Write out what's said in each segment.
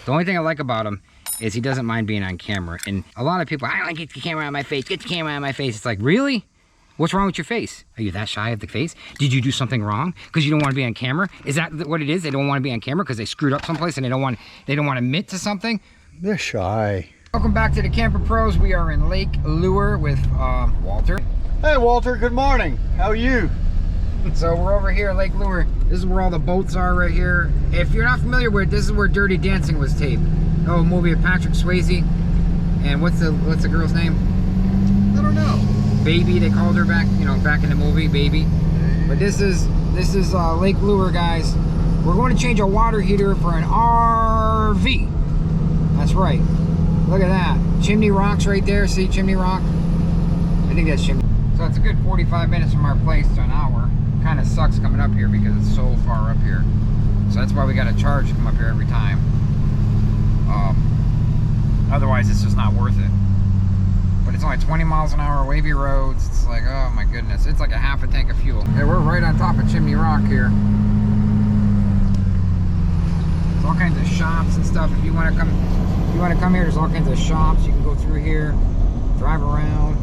The only thing I like about him is he doesn't mind being on camera. And a lot of people, I don't like, get the camera out of my face, get the camera out of my face. It's like, really? What's wrong with your face? Are you that shy of the face? Did you do something wrong? Because you don't want to be on camera? Is that what it is? They don't want to be on camera because they screwed up someplace and they don't want to admit to something? They're shy. Welcome back to the Camper Pros. We are in Lake Lure with Walter. Hey Walter, good morning. How are you? So we're over here at Lake Lure. This is where all the boats are right here. If you're not familiar with it, this is where Dirty Dancing was taped. Oh, a movie of Patrick Swayze. And what's the girl's name? I don't know. Baby, they called her back, you know, back in the movie, Baby. But this is Lake Lure, guys. We're going to change a water heater for an RV. That's right. Look at that. Chimney Rock's right there. See Chimney Rock? I think that's Chimney. So it's a good 45 minutes from our place to an hour. Kind of sucks coming up here because it's so far up here. So that's why we got to charge to come up here every time. Otherwise, it's just not worth it. But it's only 20 miles an hour, wavy roads. It's like, oh my goodness. It's like a half a tank of fuel. Yeah, we're right on top of Chimney Rock here. There's all kinds of shops and stuff. If you want to come here, there's all kinds of shops. You can go through here, drive around.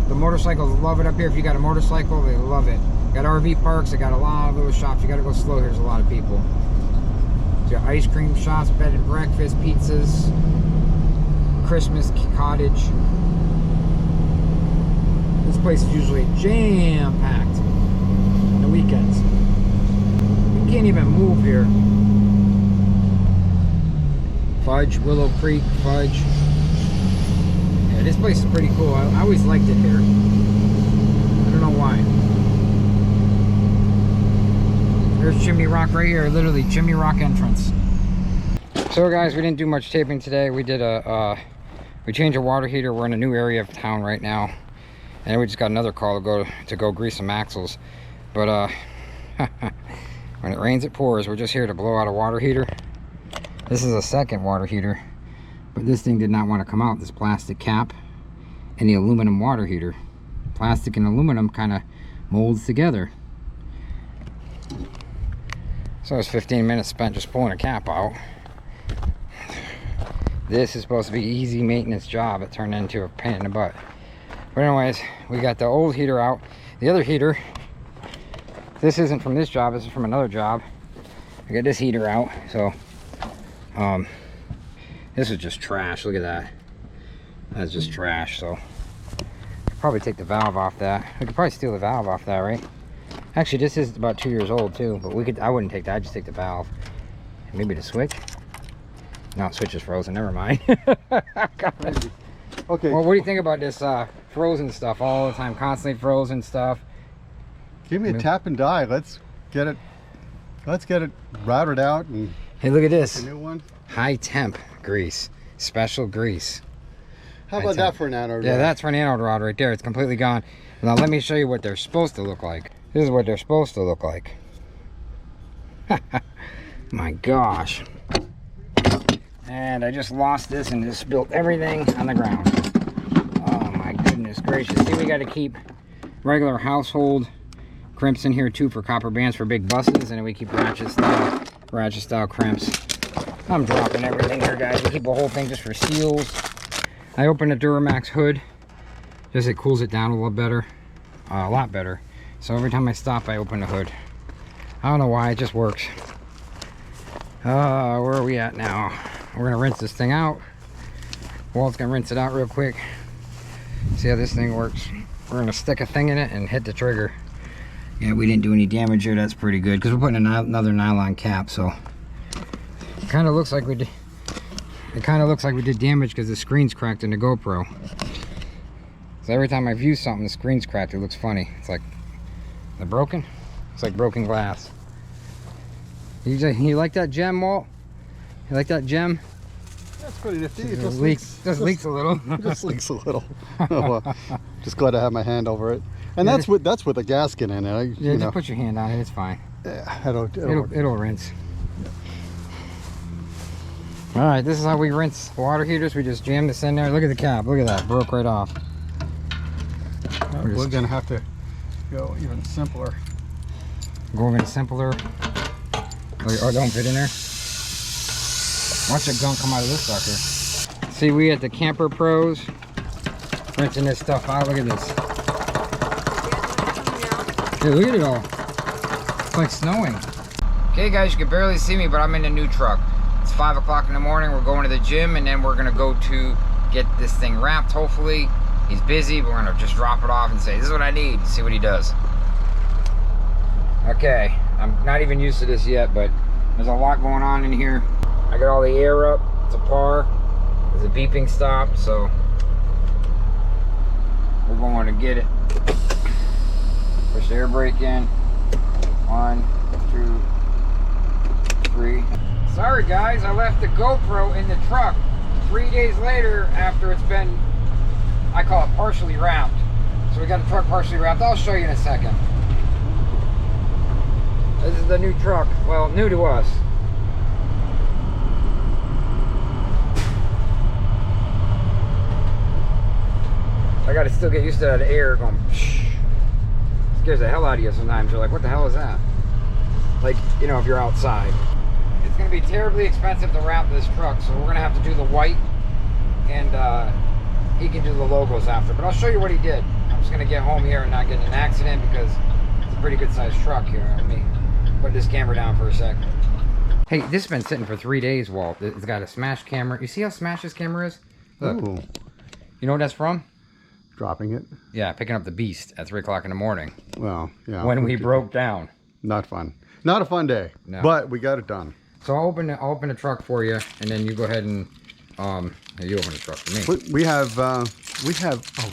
The motorcycles love it up here. If you got a motorcycle, they love it. Got RV parks. They got a lot of little shops. You got to go slow. There's a lot of people. You got ice cream shops, bed and breakfast, pizzas, Christmas cottage. This place is usually jam-packed on the weekends. You can't even move here. Fudge, Willow Creek, Fudge. Yeah, this place is pretty cool. I always liked it here. I don't know why. There's Chimney Rock right here, literally Chimney Rock entrance. So guys, we didn't do much taping today. We did we changed a water heater. We're in a new area of town right now, and we just got another call to go grease some axles. But when it rains, it pours. We're just here to blow out a water heater. This is a second water heater, but this thing did not want to come out. This plastic cap and the aluminum water heater. Plastic and aluminum kind of molds together. So it's 15 minutes spent just pulling a cap out. This is supposed to be an easy maintenance job. It turned into a pain in the butt. But anyways, we got the old heater out. The other heater, this isn't from this job, this is from another job. I got this heater out. So this is just trash. Look at that. That's just trash. So probably take the valve off that. We could probably steal the valve off that, right? Actually, this is about 2 years old too, but I wouldn't take that. I'd just take the valve. Maybe the switch. No, the switch is frozen. Never mind. Okay. Well, what do you think about this frozen stuff all the time? Constantly frozen stuff. Give me a tap and die. Let's get it routed out. And hey, look at this. A new one. High temp grease. Special grease. How about that for an anode rod? Yeah, that's for an anode rod right there. It's completely gone. Now let me show you what they're supposed to look like. This is what they're supposed to look like. My gosh. And I just lost this and just spilled everything on the ground. Oh my goodness gracious. See, we got to keep regular household crimps in here too for copper bands for big buses, and then we keep ratchet style crimps. I'm dropping everything here, guys. We keep the whole thing just for seals. I opened the Duramax hood. Just it cools it down a little better. A lot better. So every time I stop, I open the hood. I don't know why, it just works. Where are we at now? We're gonna rinse this thing out. Walt's gonna rinse it out real quick. See how this thing works. We're gonna stick a thing in it and hit the trigger. Yeah, we didn't do any damage here. That's pretty good because we're putting another nylon cap. So it kind of looks like we did. It kind of looks like we did damage because the screen's cracked in the GoPro. So every time I view something, the screen's cracked. It looks funny. It's like they're broken. It's like broken glass. You like that gem, Walt? You like that gem? That's pretty nifty. It just leaks a little. It just leaks a little. Oh, well, just glad to have my hand over it. And yeah, that's with a gasket in it. Yeah, just put your hand on it. It's fine. Yeah, it'll rinse. All right, this is how we rinse water heaters. We just jam this in there. Look at the cap. Look at that. Broke right off. We're gonna have to go even simpler. Go even simpler. Oh, don't fit in there? Watch the gunk come out of this sucker. See, we at the Camper Pros rinsing this stuff out. Look at this. Hey, look at it all. It's like snowing. Okay guys, you can barely see me, but I'm in a new truck. It's 5 o'clock in the morning. We're going to the gym, and then we're gonna go to get this thing wrapped, hopefully. He's busy, but we're gonna just drop it off and say, this is what I need, see what he does. Okay, I'm not even used to this yet, but there's a lot going on in here. I got all the air up to par. There's a beeping stop, so we're going to get it. Push the air brake in. 1, 2, 3. Sorry guys, I left the GoPro in the truck 3 days later after it's been, I call it partially wrapped. So we got the truck partially wrapped. I'll show you in a second. This is the new truck. Well, new to us. I gotta still get used to that air going psh. Scares the hell out of you sometimes. You're like, what the hell is that? Like, you know, if you're outside. It's gonna be terribly expensive to wrap this truck, so we're gonna have to do the white, and he can do the logos after. But I'll show you what he did. I'm just gonna get home here and not get in an accident because it's a pretty good sized truck here. Let me put this camera down for a sec. Hey, this has been sitting for 3 days, Walt. It's got a smash camera. You see how smash this camera is? Look. Ooh. You know what that's from? Dropping it? Yeah, picking up the beast at 3 o'clock in the morning. Well, yeah. When we broke down. Not fun. Not a fun day. No. But we got it done. So I'll open the truck for you, and then you go ahead and you open the truck for me. We have a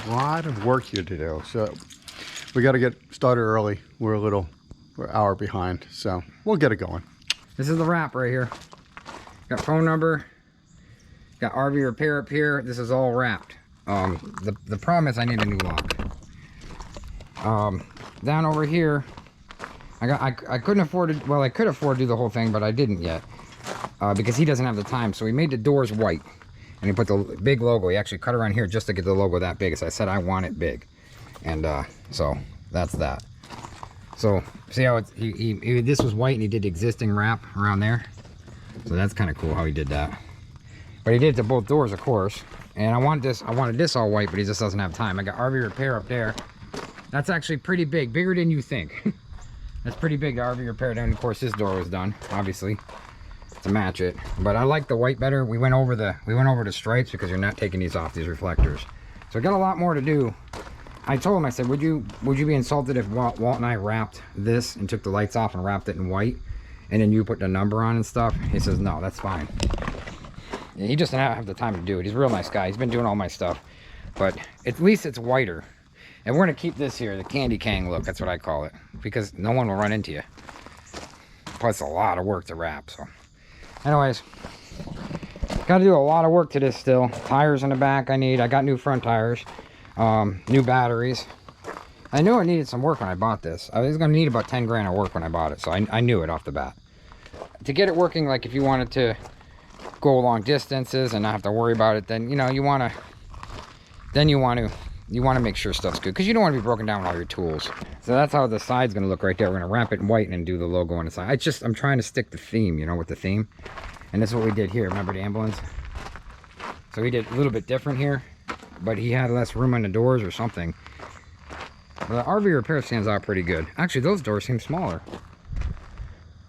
lot of work here to do, so we got to get started early. We're an hour behind, so we'll get it going. This is the wrap right here. Got phone number. Got RV repair up here. This is all wrapped. The problem is I need a new lock. Down over here, I couldn't afford to, well, I could afford to do the whole thing, but I didn't yet. Because he doesn't have the time, so he made the doors white. And he put the big logo. He actually cut around here just to get the logo that big. As I said, I want it big. And so that's that. So see how it's, this was white and he did existing wrap around there. So that's kind of cool how he did that. But he did it to both doors, of course. And I wanted this all white, but he just doesn't have time. I got RV repair up there. That's actually pretty big, bigger than you think. That's pretty big, the RV repair. And of course this door was done, obviously, to match it. But I like the white better. We went over the stripes because you're not taking these off, these reflectors. So I got a lot more to do. I told him, I said, would you be insulted if Walt and I wrapped this and took the lights off and wrapped it in white, and then you put the number on and stuff? He says, no, that's fine. Yeah, he just doesn't have the time to do it. He's a real nice guy. He's been doing all my stuff, but at least it's whiter. And we're gonna keep this here, the candy cane look. That's what I call it, because no one will run into you. Plus a lot of work to wrap. So anyways, got to do a lot of work to this still. Tires in the back I got new front tires, new batteries. I knew I needed some work when I bought this. I was gonna need about 10 grand of work when I bought it, so I knew it off the bat. To get it working, like if you wanted to go long distances and not have to worry about it, then you know you want to make sure stuff's good, because you don't want to be broken down with all your tools. So that's how the side's going to look right there. We're going to wrap it in white and do the logo on the side. I'm trying to stick the theme, you know, with the theme. And that's what we did here. Remember the ambulance? So we did a little bit different here, but he had less room on the doors or something. But the RV repair stands out pretty good. Actually, those doors seem smaller.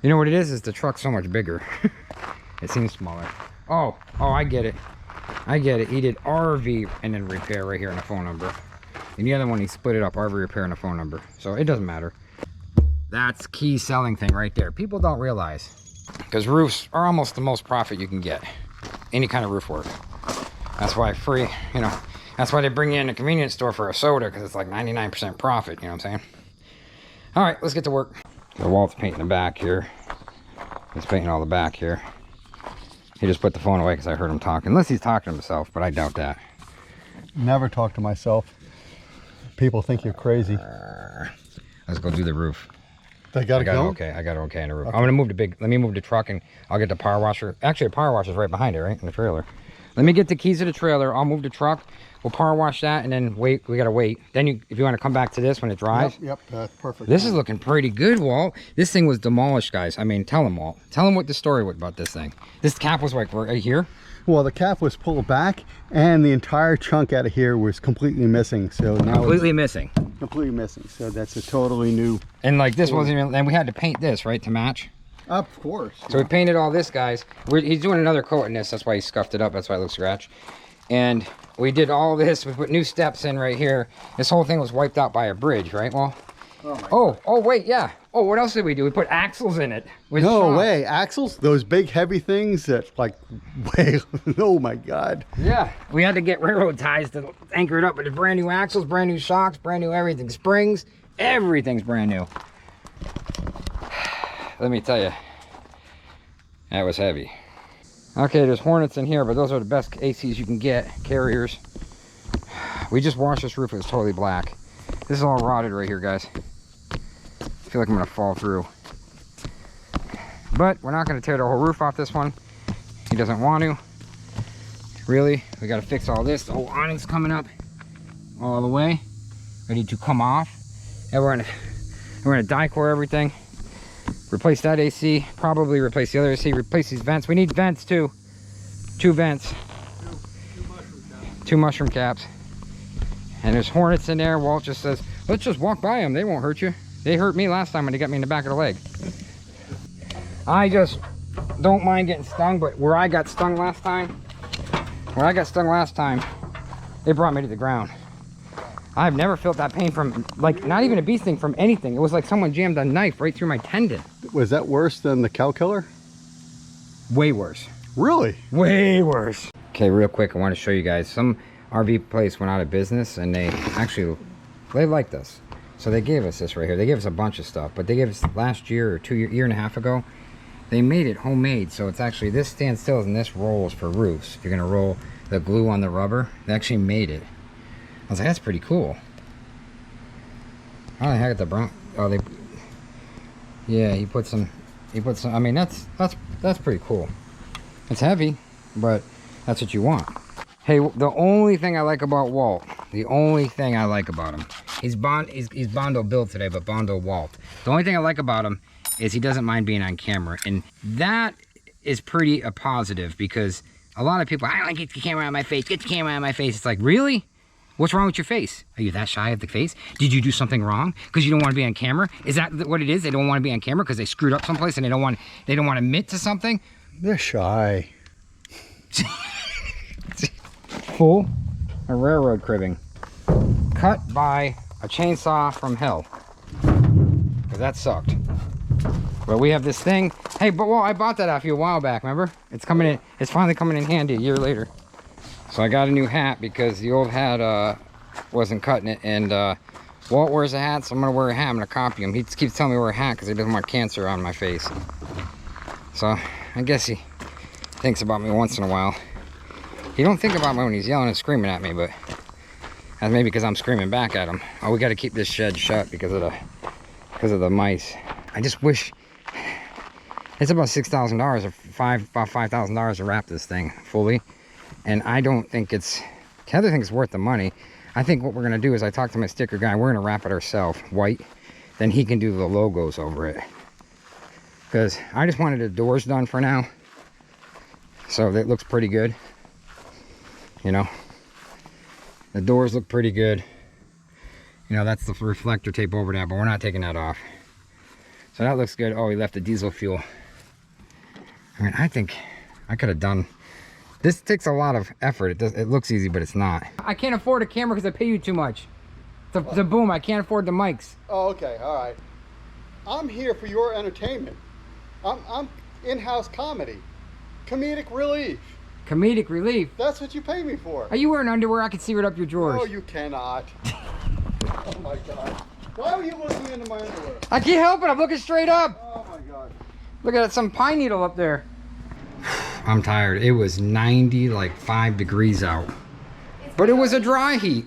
You know what it is the truck's so much bigger. It seems smaller. Oh, I get it. I get it. He did RV and then repair right here on the phone number. And the other one, he split it up, RV repair and a phone number. So it doesn't matter. That's key selling thing right there. People don't realize, because roofs are almost the most profit you can get. Any kind of roof work. That's why that's why they bring you in a convenience store for a soda, because it's like 99% profit, you know what I'm saying? All right, let's get to work. So Walt's painting the back here. He's painting all the back here. He just put the phone away because I heard him talking. Unless he's talking to himself, but I doubt that. Never talk to myself. People think you're crazy. Let's go do the roof. I got it okay. I got it okay on the roof. Okay. I'm gonna move let me move the truck and I'll get the power washer. Actually, the power washer's right behind it, right? In the trailer. Let me get the keys to the trailer. I'll move the truck. We'll power wash that and then wait. We gotta wait. Then if you want to come back to this when it dries. Yep, that's perfect. This is looking pretty good, Walt. This thing was demolished, guys. I mean, tell them, Walt. Tell them what the story was about this thing. This cap was like right here. Well, the cap was pulled back, and the entire chunk out of here was completely missing. So now Completely missing. Completely missing. So that's a totally new. And like this wasn't even. And we had to paint this, right, to match. Of course. So we painted all this, guys. He's doing another coat in this. That's why he scuffed it up. That's why it looks scratched. And we did all this. We put new steps in right here. This whole thing was wiped out by a bridge, right? Well. Oh, wait, yeah. Oh, what else did we do? We put axles in it. No way, axles? Those big heavy things that like weigh, oh my God. Yeah, we had to get railroad ties to anchor it up, but it's brand new axles, brand new shocks, brand new everything. Springs, everything's brand new. Let me tell you, that was heavy. Okay, there's Hornets in here, but those are the best ACs you can get, carriers. We just washed this roof, it was totally black. This is all rotted right here, guys. I feel like I'm gonna fall through. But we're not gonna tear the whole roof off this one. He doesn't want to. Really, we gotta fix all this. The whole awning's coming up all the way, ready to come off. And we're gonna die core everything. Replace that AC, probably replace the other AC, replace these vents. We need vents too. 2 vents. Two mushroom caps. And there's Hornets in there. Walt just says, let's just walk by them. They won't hurt you. They hurt me last time when they got me in the back of the leg. I just don't mind getting stung, but where I got stung last time, they brought me to the ground. I've never felt that pain from, like, not even a bee sting, from anything. It was like someone jammed a knife right through my tendon. Was that worse than the cow killer? Way worse. Really? Way worse. Okay, real quick, I want to show you guys. Some RV place went out of business, and they liked us. So they gave us this right here. They gave us a bunch of stuff, but they gave us last year or year and a half ago. They made it homemade, so it's actually, this stands still and this rolls for roofs. If you're gonna roll the glue on the rubber, they actually made it. I was like, that's pretty cool. Oh, the heck, the brown. Oh, yeah, he put some. I mean, that's pretty cool. It's heavy, but that's what you want. Hey, the only thing I like about Walt, the only thing I like about him, he's Bondo built today, but Bondo Walt. The only thing I like about him is he doesn't mind being on camera, and that is pretty a positive, because a lot of people, I don't get the camera out of my face, get the camera out of my face. It's like, really? What's wrong with your face? Are you that shy of the face? Did you do something wrong because you don't want to be on camera? Is that what it is? They don't want to be on camera because they screwed up someplace and they don't want to admit to something? They're shy. Full of railroad cribbing, cut by a chainsaw from hell, because that sucked. But we have this thing. Hey, but well, I bought that off you a while back, remember? It's coming in, it's finally coming in handy a year later. So I got a new hat because the old hat wasn't cutting it, and Walt wears a hat, so I'm gonna wear a hat. I'm gonna copy him. He keeps telling me to wear a hat because he doesn't want cancer on my face. So I guess he thinks about me once in a while. He don't think about me when he's yelling and screaming at me, but that's maybe because I'm screaming back at him. Oh, we got to keep this shed shut because of the mice. I just wish, it's about $6,000 or about $5,000 to wrap this thing fully, and I don't think it's. Heather thinks it's worth the money. I think what we're gonna do is, I talked to my sticker guy. We're gonna wrap it ourselves white, then he can do the logos over it. Because I just wanted the doors done for now, so that looks pretty good. You know, the doors look pretty good. You know, that's the reflector tape over that, but we're not taking that off. So that looks good. Oh, he left the diesel fuel. I mean, I think I could have done. This takes a lot of effort. It looks easy, but it's not. I can't afford a camera because I pay you too much. The boom, I can't afford the mics. Oh, okay, all right. I'm here for your entertainment. I'm in-house comedy, comedic relief. Comedic relief? That's what you pay me for. Are you wearing underwear? I can see right up your drawers. Oh, you cannot. Oh my God. Why were you looking into my underwear? I can't help it. I'm looking straight up. Oh my God. Look at some pine needle up there. I'm tired. It was 95 degrees out. But it was a dry heat.